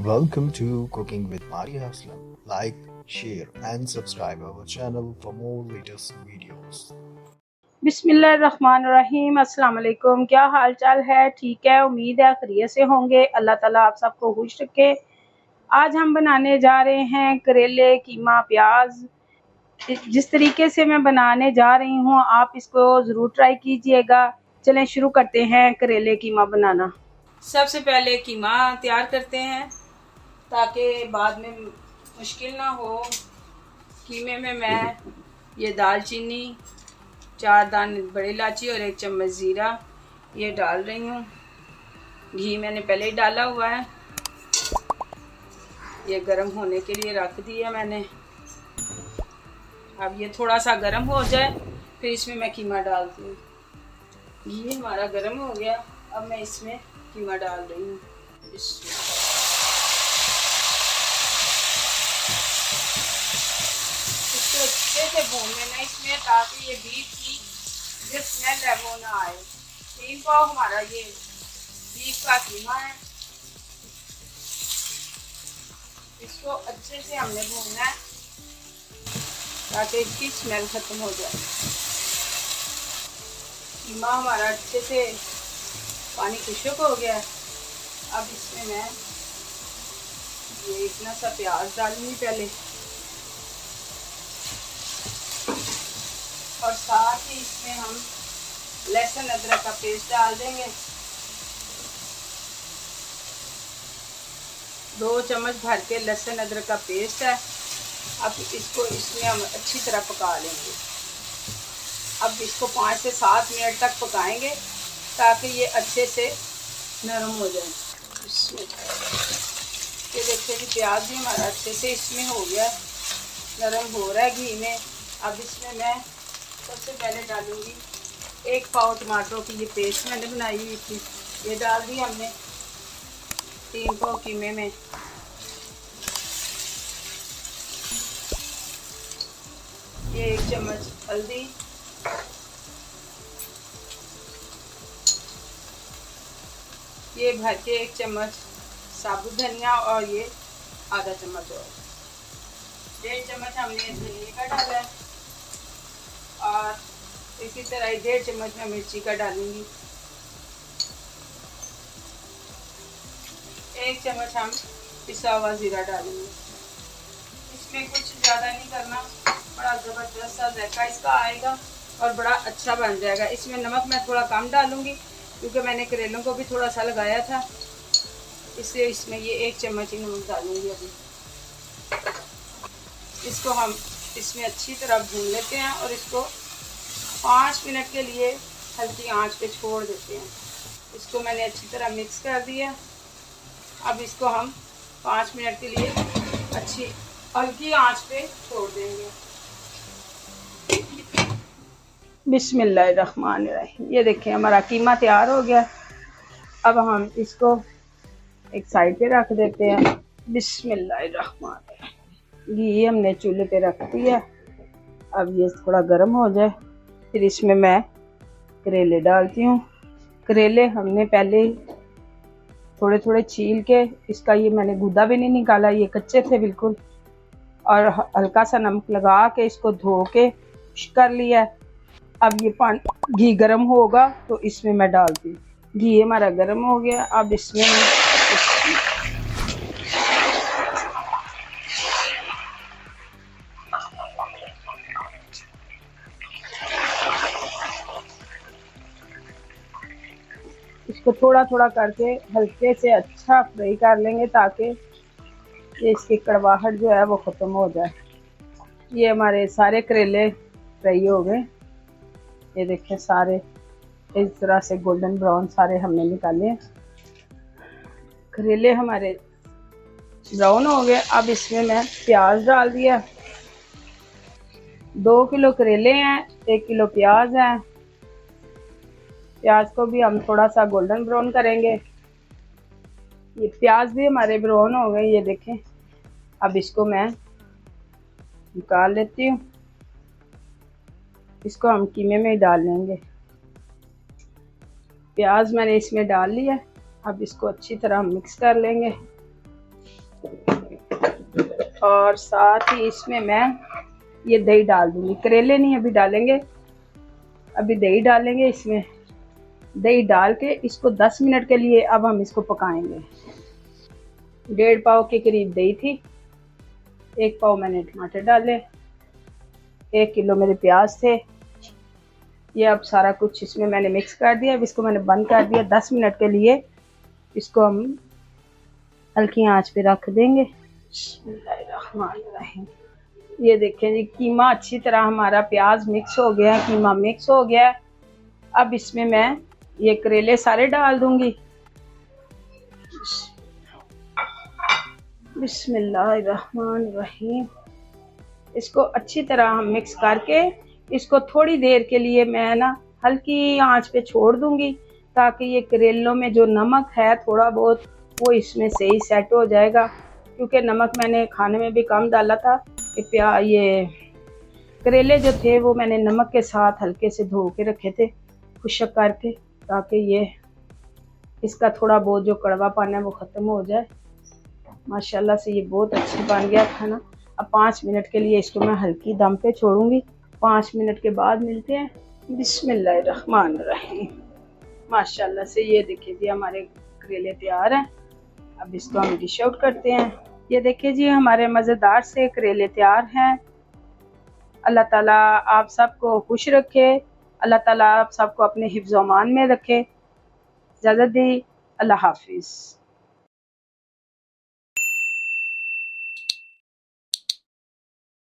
Welcome to Cooking with Maria Aslam. Like, share, and subscribe our channel for more latest videos. बिस्मिल्लाहिर्रहमानिर्रहीम। अस्सलाम वालेकुम। क्या हाल चाल है? ठीक है, उम्मीद है खैरियत से होंगे। अल्लाह ताला आप सबको खुश रखे। आज हम बनाने जा रहे हैं करेले कीमा प्याज। जिस तरीके से मैं बनाने जा रही हूँ आप इसको ज़रूर ट्राई कीजिएगा। चलें शुरू करते हैं करेले कीमा बनाना। सबसे पहले कीमा तैयार करते हैं ताकि बाद में मुश्किल ना हो। कीमे में मैं ये दालचीनी, 4 दाने बड़ी इलायची और 1 चम्मच ज़ीरा ये डाल रही हूँ। घी मैंने पहले ही डाला हुआ है, ये गरम होने के लिए रख दिया मैंने। अब ये थोड़ा सा गरम हो जाए फिर इसमें मैं कीमा डालती हूँ। घी हमारा गरम हो गया, अब मैं इसमें कीमा डाल रही हूँ। इसको अच्छे से भून लेना इसमें ताकि ये बीफ की जो स्मेल है वो ना आए। 3 पाव हमारा ये बीफ का कीमा है, इसको अच्छे से हमने भूनना है ताकि इसकी स्मेल खत्म हो जाए। कीमा हमारा अच्छे से पानी खुश्क हो गया है। अब इसमें मैं ये इतना सा प्याज डालूंगी पहले और साथ ही इसमें हम लहसुन अदरक का पेस्ट डाल देंगे। 2 चम्मच भर के लहसुन अदरक का पेस्ट है। अब इसको इसमें हम अच्छी तरह पका लेंगे। अब इसको 5 से 7 मिनट तक पकाएंगे ताकि ये अच्छे से नरम हो जाए। इसमें ये देखिए कि प्याज भी हमारा अच्छे से इसमें हो गया, नरम हो रहा है घी में। अब इसमें मैं सबसे पहले डालूंगी 1 पाव टमाटरों की ये पेस्ट मैंने बनाई हुई थी, ये डाल दी हमने 3 पाव कीमे में। ये 1 चम्मच हल्दी, ये भर के 1 चम्मच साबुत धनिया और ये आधा चम्मच और 1.5 चम्मच हमने धनिया का डाला है और इसी तरह 1.5 चम्मच मैं मिर्ची का डालूंगी। 1 चम्मच हम पिसा हुआ ज़ीरा डालेंगे। इसमें कुछ ज़्यादा नहीं करना, बड़ा ज़बरदस्त सा जायका इसका आएगा और बड़ा अच्छा बन जाएगा। इसमें नमक मैं थोड़ा कम डालूंगी क्योंकि मैंने करेलों को भी थोड़ा सा लगाया था, इसलिए इसमें ये 1 चम्मच ही नमक डालूंगी। अभी इसको हम इसमें अच्छी तरह भून लेते हैं और इसको 5 मिनट के लिए हल्की आंच पे छोड़ देते हैं। इसको मैंने अच्छी तरह मिक्स कर दिया। अब इसको हम 5 मिनट के लिए अच्छी हल्की आंच पे छोड़ देंगे। बिस्मिल्लाहिर्रहमानिर्रहीम। ये देखिए हमारा कीमा तैयार हो गया। अब हम इसको एक साइड पे रख देते हैं। बिस्मिल्लाहिर्रहमानिर्रहीम। घी हमने चूल्हे पे रख दिया। अब ये थोड़ा गर्म हो जाए फिर इसमें मैं करेले डालती हूँ। करेले हमने पहले थोड़े थोड़े छील के, इसका ये मैंने गूदा भी नहीं निकाला, ये कच्चे थे बिल्कुल, और हल्का सा नमक लगा के इसको धो के कर लिया। अब ये घी गर्म होगा तो इसमें मैं डालती हूँ। घी हमारा गर्म हो गया। अब इसमें इसको थोड़ा थोड़ा करके हल्के से अच्छा फ्राई कर लेंगे ताकि ये इसकी कड़वाहट जो है वो ख़त्म हो जाए। ये हमारे सारे करेले फ्राई हो गए। ये देखें सारे इस तरह से गोल्डन ब्राउन सारे हमने निकाले। करेले हमारे ब्राउन हो गए। अब इसमें मैं प्याज डाल दिया। 2 किलो करेले हैं, 1 किलो प्याज है। प्याज को भी हम थोड़ा सा गोल्डन ब्राउन करेंगे। ये प्याज भी हमारे ब्राउन हो गए, ये देखें। अब इसको मैं निकाल लेती हूँ। इसको हम कीमे में डाल लेंगे। प्याज मैंने इसमें डाल लिया। अब इसको अच्छी तरह मिक्स कर लेंगे। और साथ ही इसमें मैं ये दही डाल दूंगी। करेले नहीं अभी डालेंगे, अभी दही डालेंगे। इसमें दही डाल के इसको 10 मिनट के लिए अब हम इसको पकाएंगे। 1.5 पाव के करीब दही थी, 1 पाव मैंने टमाटर डाले, 1 किलो मेरे प्याज थे। ये अब सारा कुछ इसमें मैंने मिक्स कर दिया। अब इसको मैंने बंद कर दिया। 10 मिनट के लिए इसको हम हल्की आंच पे रख देंगे। ये देखें जी, कीमा अच्छी तरह हमारा प्याज मिक्स हो गया है, कीमा मिक्स हो गया है। अब इसमें मैं ये करेले सारे डाल दूंगी। बिस्मिल्लाहिर्रहमानिर्रहीम। इसको अच्छी तरह हम मिक्स करके इसको थोड़ी देर के लिए मैं ना हल्की आंच पे छोड़ दूंगी, ताकि ये करेलों में जो नमक है थोड़ा बहुत वो इसमें सही सेट हो जाएगा। क्योंकि नमक मैंने खाने में भी कम डाला था। ये करेले जो थे वो मैंने नमक के साथ हल्के से धो के रखे थे खुश्क करके, ताकि ये इसका थोड़ा बहुत जो कड़वापन है वो ख़त्म हो जाए। माशाल्लाह से ये बहुत अच्छा बन गया खाना। अब 5 मिनट के लिए इसको मैं हल्की दम पे छोड़ूंगी। 5 मिनट के बाद मिलते हैं। बिस्मिल्लाहिर्रहमानिर्रहीम। माशाल्लाह से ये देखिए जी हमारे करेले तैयार हैं। अब इसको हम डिश आउट करते हैं। ये देखिए जी हमारे मज़ेदार से करेले तैयार हैं। अल्लाह ताला आप सबको खुश रखे, अल्लाह ताला आप सबको अपने हिफ्ज़-ओ-अमान में रखे। इजाज़त दी, अल्लाह हाफिज़।